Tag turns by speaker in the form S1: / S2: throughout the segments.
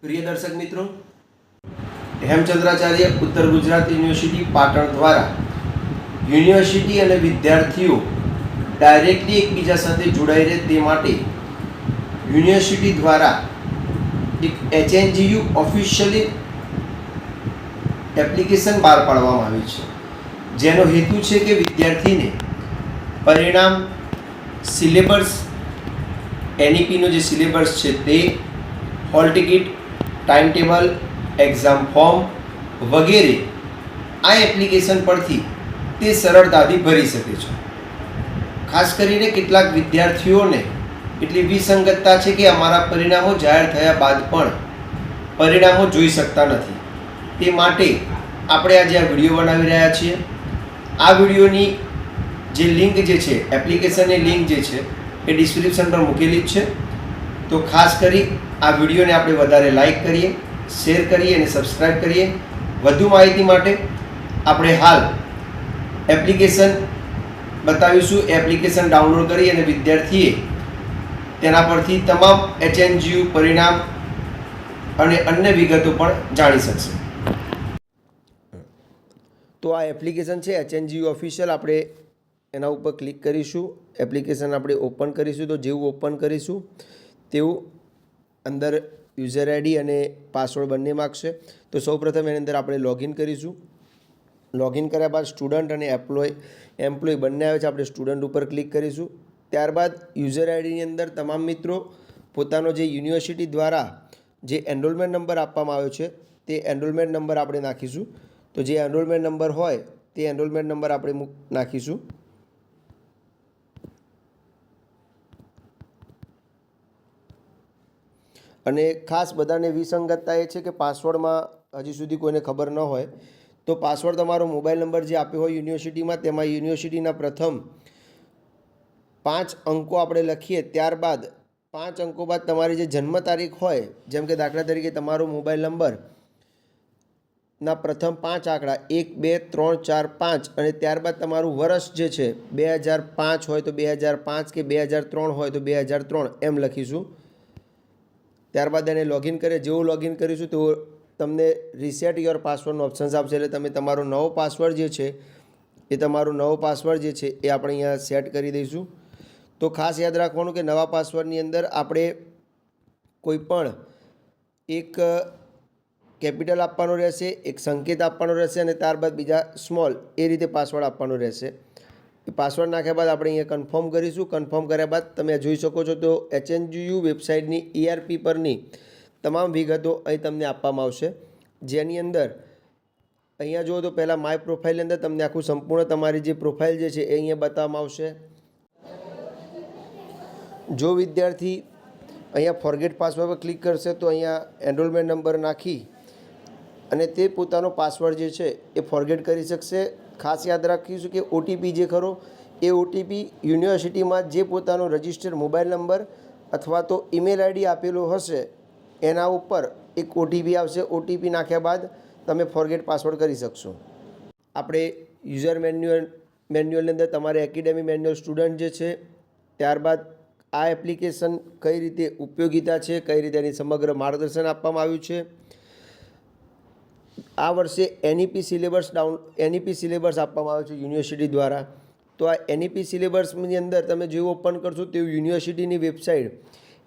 S1: प्रिय दर्शक मित्रों, हेमचंद्राचार्य उत्तर गुजरात यूनिवर्सिटी पाटण द्वारा यूनिवर्सिटी और विद्यार्थीओ डायरेक्टली एकबीजा साथे जोड़ाई रहे ते माटे यूनिवर्सिटी द्वारा एक HNGU ऑफिशियली एप्लिकेशन बहार पाडवामां आवी छे, जेनो हेतु छे कि विद्यार्थी ने परिणाम, सिलेबस, NEP नो जे सिलेबस छे ते, hall ticket, time table, exam form वगैरह आ एप्लिकेशन परथी ते सरळताथी भरी शके छे। खास करीने કેટલાક વિદ્યાર્થીઓને એટલી વિસંગતતા છે કે અમારા પરિણામો જાહેર થયા બાદ પણ પરિણામો જોઈ શકતા નથી। તે માટે આપણે આજે આ વિડીયો બનાવી રહ્યા છીએ। આ વિડીયોની જે લિંક જે છે, એપ્લિકેશનની લિંક જે છે એ ડિસ્ક્રિપ્શન પર મૂકેલી જ છે। तो खास करी आ वीडियो ने आपणे वधारे लाइक करिए, शेर करिए और सब्सक्राइब करिए। વધુ माहिती माटे आपणे हाल एप्लिकेशन बतावीशुं। एप्लिकेशन डाउनलॉड करी अने विद्यार्थीए तेना परथी तमाम HNGU परिणाम अने अन्य विगतो पण जाणी शकशे। तो आ एप्लिकेशन छे HNGU ऑफिशियल। आपणे एना उपर क्लिक करीशुं। एप्लिकेशन आपणे ओपन करीशुं तो जेवुं ओपन करीशुं तेवुं अंदर यूजर ID અને પાસવર્ડ બંને માગશે। તો સૌપ્રથમ એની અંદર આપણે લોગિન કરીશું। લોગિન કર્યા બાદ સ્ટુડન્ટ અને એમ્પ્લોય બંને આવે છે, આપણે સ્ટુડન્ટ ઉપર ક્લિક કરીશું। ત્યારબાદ યુઝર આઈડીની અંદર તમામ મિત્રો પોતાનો જે યુનિવર્સિટી દ્વારા જે એનરોલમેન્ટ નંબર આપવામાં આવ્યો છે તે એનરોલમેન્ટ નંબર આપણે નાખીશું। તો જે એનરોલમેન્ટ નંબર હોય તે એનરોલમેન્ટ નંબર આપણે નાખીશું। અને ખાસ બધાને વિસંગતતા એ છે કે પાસવર્ડમાં હજી સુધી કોઈને ખબર ન હોય તો પાસવર્ડ તમારો મોબાઈલ નંબર જે આપ્યો હોય યુનિવર્સિટીમાં તેમાં યુનિવર્સિટીના પ્રથમ 5 અંકો આપણે લખીએ, ત્યારબાદ 5 અંકો બાદ તમારી જે જન્મ તારીખ હોય, જેમ કે દાખલા તરીકે તમારો મોબાઈલ નંબરના પ્રથમ 5 આંકડા 1 2 3 4 5 અને ત્યારબાદ તમારું વર્ષ જે છે 2005 હોય તો 2005 કે 2003 હોય તો 2003 એમ લખીશું। ત્યારબાદ એને લોગિન કરે। જેવું લોગિન કરીશું તો તમને રીસેટ યોર પાસવર્ડનો ઓપ્શન્સ આપશે, એટલે તમે તમારો નવો પાસવર્ડ જે છે એ તમારો નવો પાસવર્ડ જે છે એ આપણે અહીંયા સેટ કરી દઈશું। તો ખાસ યાદ રાખવાનું કે નવા પાસવર્ડની અંદર આપણે કોઈ પણ એક કેપિટલ આપવાનો રહેશે, એક સંકેત આપવાનો રહેશે અને ત્યારબાદ બીજા સ્મોલ, એ રીતે પાસવર્ડ આપવાનો રહેશે। એ પાસવર્ડ નાખ્યા બાદ આપણે અહીંયા કન્ફર્મ કરીશું। કન્ફર્મ કર્યા બાદ તમે જોઈ શકો છો તો HNGU વેબસાઇટની ERP પરની તમામ વિગતો અહીં તમને આપવામાં આવશે, જેની અંદર અહીંયા જુઓ તો પહેલાં માય પ્રોફાઇલની અંદર તમને આખું સંપૂર્ણ તમારી જે પ્રોફાઇલ જે છે એ અહીંયા બતાવવામાં આવશે। જો વિદ્યાર્થી અહીંયા ફોરગેટ પાસવર્ડ પર ક્લિક કરશે તો અહીંયા એનરોલમેન્ટ નંબર નાખી અને તે પોતાનો પાસવર્ડ જે છે એ ફોરગેટ કરી શકશે। ખાસ યાદ રાખીશું કે OTP જે ખરો એ OTP યુનિવર્સિટીમાં જે પોતાનો રજિસ્ટર્ડ મોબાઈલ નંબર અથવા તો ઈમેલ ID આપેલો હશે એના ઉપર એક OTP આવશે। OTP નાખ્યા બાદ તમે ફોરગેટ પાસવર્ડ કરી શકશો। આપણે યુઝર મેન્યુઅલની અંદર તમારે એકેડેમી મેન્યુઅલ સ્ટુડન્ટ જે છે, ત્યારબાદ આ એપ્લિકેશન કઈ રીતે ઉપયોગિતા છે, કઈ રીતે એની સમગ્ર માર્ગદર્શન આપવામાં આવ્યું છે। આ વર્ષે NEP સિલેબસ આપવામાં આવ્યો છે યુનિવર્સિટી દ્વારા। તો આ NEP સિલેબસની અંદર તમે જેવું ઓપન કરશો તેવું યુનિવર્સિટીની વેબસાઇટ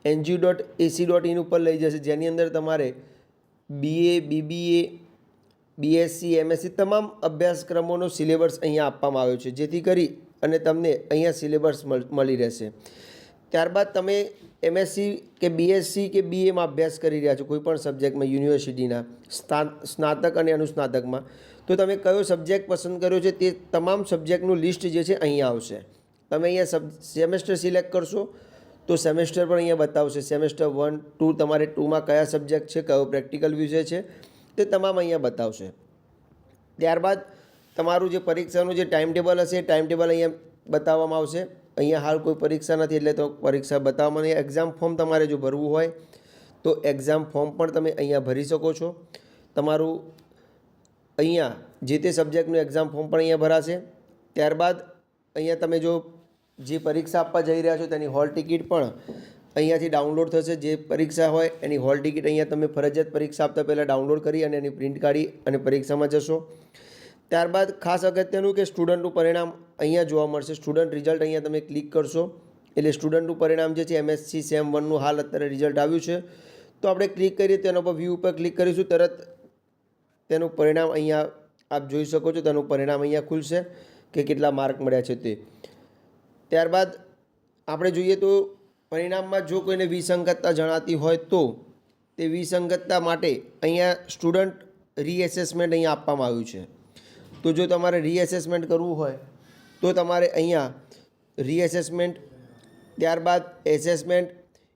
S1: NGU.ac.in ઉપર લઈ જશે, જેની અંદર તમારે BA, BBA, BSc, MSc તમામ અભ્યાસક્રમોનો સિલેબસ અહીંયા આપવામાં આવ્યો છે, જેથી કરી અને તમને અહીંયા સિલેબસ મળી રહેશે। ત્યારબાદ તમે MSc કે BSc કે BAમાં અભ્યાસ કરી રહ્યા છો કોઈપણ સબ્જેક્ટમાં યુનિવર્સિટીના સ્નાતક અને અનુસ્નાતકમાં, તો તમે કયો સબ્જેક્ટ પસંદ કર્યો છે તે તમામ સબ્જેક્ટનું લિસ્ટ જે છે અહીંયા આવશે। તમે અહીંયા સેમેસ્ટર સિલેક્ટ કરશો તો સેમેસ્ટર પણ અહીંયા બતાવશે। સેમેસ્ટર 1, 2 તમારે 2માં કયા સબ્જેક્ટ છે, કયો પ્રેક્ટિકલ વિષય છે તે તમામ અહીંયા બતાવશે। ત્યારબાદ તમારું જે પરીક્ષાનું જે ટાઈમ ટેબલ હશે એ ટાઈમ ટેબલ અહીંયા બતાવવામાં આવશે। અહીંયા હાલ કોઈ પરીક્ષા નથી એટલે તો પરીક્ષા બતાવવામાં નહીં। એક્ઝામ ફોર્મ તમારે જો ભરવું હોય તો એક્ઝામ ફોર્મ પણ તમે અહીંયા ભરી શકો છો। તમારું અહીંયા જે તે સબ્જેક્ટનું એક્ઝામ ફોર્મ પણ અહીંયા ભરાશે। ત્યારબાદ અહીંયા તમે જો જે પરીક્ષા આપવા જઈ રહ્યા છો તેની હોલ ટિકિટ પણ અહીંયાથી ડાઉનલોડ થશે. જે પરીક્ષા હોય એની હોલ ટિકિટ અહીંયા તમે ફરજિયાત પરીક્ષા આપતા પહેલાં ડાઉનલોડ કરી અને એની પ્રિન્ટ કાઢી અને પરીક્ષામાં જશો. ત્યારબાદ ખાસ અગત્યનું કે સ્ટુડન્ટનું પરિણામ અહીંયા જોવા મળશે. સ્ટુડન્ટ રિઝલ્ટ અહીંયા તમે ક્લિક કરશો એટલે સ્ટુડન્ટનું પરિણામ જે છે MSc સેમ 1નું હાલ અત્યારે રિઝલ્ટ આવ્યું છે. તો આપણે ક્લિક કરીએ તેના પર વ્યૂ ઉપર ક્લિક કરીશું, તરત તેનું પરિણામ અહીંયા આપ જોઈ શકો છો. તેનું પરિણામ અહીંયા ખુલશે કે કેટલા માર્ક મળ્યા છે તે. ત્યારબાદ આપણે જોઈએ તો પરિણામમાં જો કોઈને વિસંગતતા જણાતી હોય તો તે વિસંગતતા માટે અહીંયા સ્ટુડન્ટ રીએસેસમેન્ટ અહીંયા આપવામાં આવ્યું છે. તો જો તમારે રીએસેસમેન્ટ કરવું હોય તો તમારે અહીંયા રીએસેસમેન્ટ, ત્યારબાદ એસેસમેન્ટ,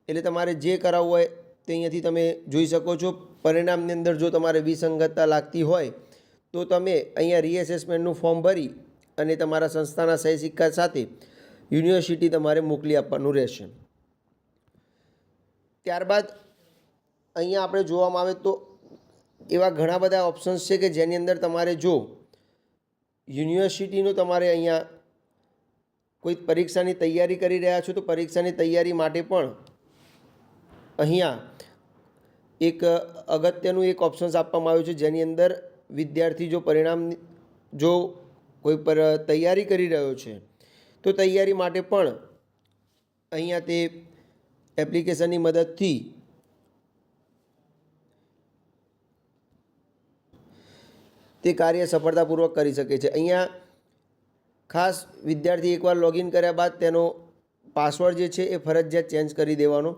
S1: એટલે તમારે જે કરાવવું હોય તે અહીંયાથી તમે જોઈ શકો છો. પરિણામની અંદર જો તમારે વિસંગતતા લાગતી હોય તો તમે અહીંયા રીએસેસમેન્ટનું ફોર્મ ભરી અને તમારા સંસ્થાના સહી સિક્કા સાથે યુનિવર્સિટી તમારે મોકલી આપવાનું રહેશે. ત્યારબાદ અહીંયા આપણે જોવામાં આવે તો એવા ઘણા બધા ઓપ્શન્સ છે કે જેની અંદર તમારે જો યુનિવર્સિટીનું તમારે અહીંયા કોઈ પરીક્ષાની તૈયારી કરી રહ્યા છો તો પરીક્ષાની તૈયારી માટે પણ અહીંયા એક અગત્યનું એક ઓપ્શન્સ આપવામાં આવ્યું છે, જેની અંદર વિદ્યાર્થી જો પરિણામ જો કોઈ પર તૈયારી કરી રહ્યો છે તો તૈયારી માટે પણ અહીંયા તે એપ્લિકેશનની મદદથી તે કાર્ય સફળતાપૂર્વક કરી શકે છે. અહીંયા ખાસ વિદ્યાર્થી એકવાર લોગિન કર્યા બાદ તેનો પાસવર્ડ જે છે એ ફરજિયાત ચેન્જ કરી દેવાનો.